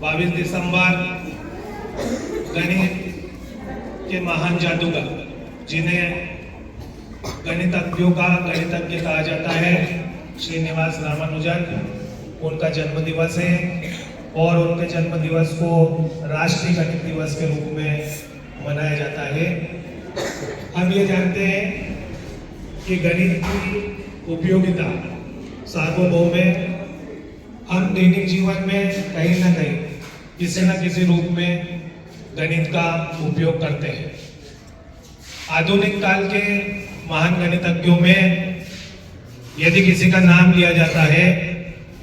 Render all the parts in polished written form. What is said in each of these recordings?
22 दिसंबर गणित के महान जादूगर जिन्हें गणितज्ञों का गणितज्ञ कहा जाता है, श्रीनिवास रामानुजन, उनका जन्म दिवस है और उनके जन्म दिवस को राष्ट्रीय गणित दिवस के रूप में मनाया जाता है। हम ये जानते हैं कि गणित की उपयोगिता सार्वभौम है। हम दैनिक जीवन में कहीं ना कहीं किसी न किसी रूप में गणित का उपयोग करते हैं। आधुनिक काल के महान गणितज्ञों में यदि किसी का नाम लिया जाता है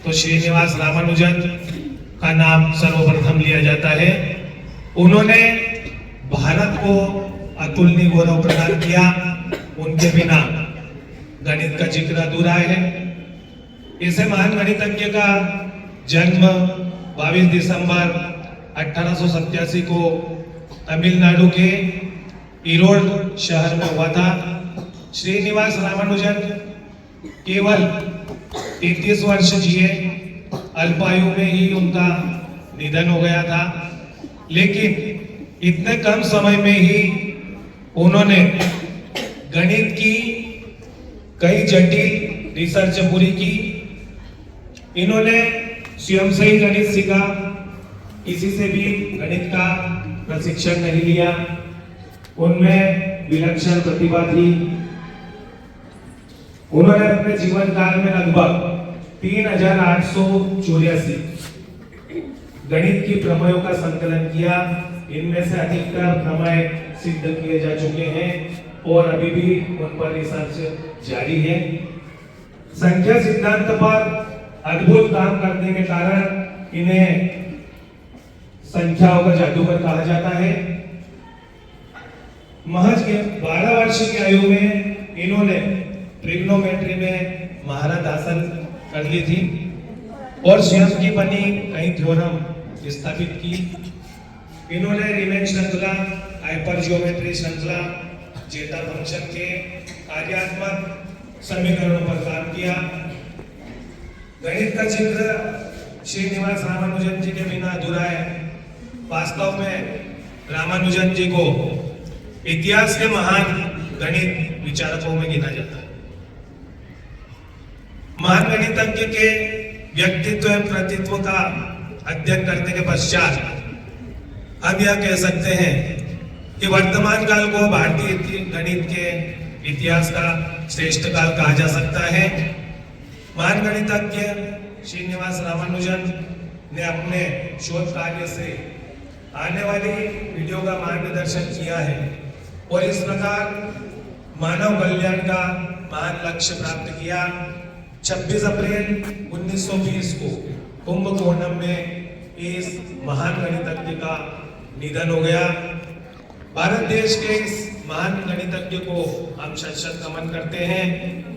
तो श्रीनिवास रामानुजन का नाम सर्वप्रथम लिया जाता है। उन्होंने भारत को अतुलनीय गौरव प्रदान किया। उनके बिना गणित का जिक्र अधूरा है। इसे महान गणितज्ञ का जन्म 22 दिसंबर 1887 को तमिलनाडु के ईरोड शहर में हुआ था। श्रीनिवास रामानुजन केवल 33 वर्ष जिए, अल्पायु में ही उनका निधन हो गया था। लेकिन इतने कम समय में ही उन्होंने गणित की कई जटिल रिसर्च पूरी की। इन्होंने स्वयं से ही गणित सीखा, किसी से भी गणित का प्रशिक्षण नहीं लिया। उनमें विलक्षण प्रतिभा थी। उन्होंने अपने जीवन काल में लगभग 3884 गणित की प्रमेयों का संकलन किया। इनमें से अधिकतर प्रमेय सिद्ध किए जा चुके हैं और अभी भी उन पर रिसर्च जारी है। संख्या सिद्धांत पर अद्भुत काम करने के कारण इन्हें संख्याओं का जादूगर कहा जाता है। महज 12 वर्ष की आयु में इन्होंने ट्रिग्नोमेट्री में महारत हासिल कर ली थी और स्वयं की बनी कई थ्योरम स्थापित की। इन्होंने रीमैन श्रृंखला, हाइपरजियोमेट्री श्रृंखला, जेटा फंक्शन के कार्यात्मक समीकरणों पर काम किया। गणित का जिक्र श्रीनिवास रामानुजन जी के बिना अधूरा है। वास्तव में रामानुजन जी को इतिहास के महान गणित विचारकों में गिना जाता है। महान गणितज्ञ के व्यक्तित्व एवं कृतित्व का अध्ययन करने के पश्चात हम यह कह सकते हैं कि वर्तमान काल को भारतीय गणित के इतिहास का श्रेष्ठ काल कहा जा सकता है। महान गणितज्ञ श्रीनिवास रामानुजन ने अपने शोध कार्य से आने वाली पीढ़ियों का मार्गदर्शन किया है और इस प्रकार मानव कल्याण का महान लक्ष्य प्राप्त किया। 26 अप्रैल 1920 को कुंभकोणम में इस महान गणितज्ञ का निधन हो गया। भारत देश के इस महान गणितज्ञ को हम शत शत नमन करते हैं।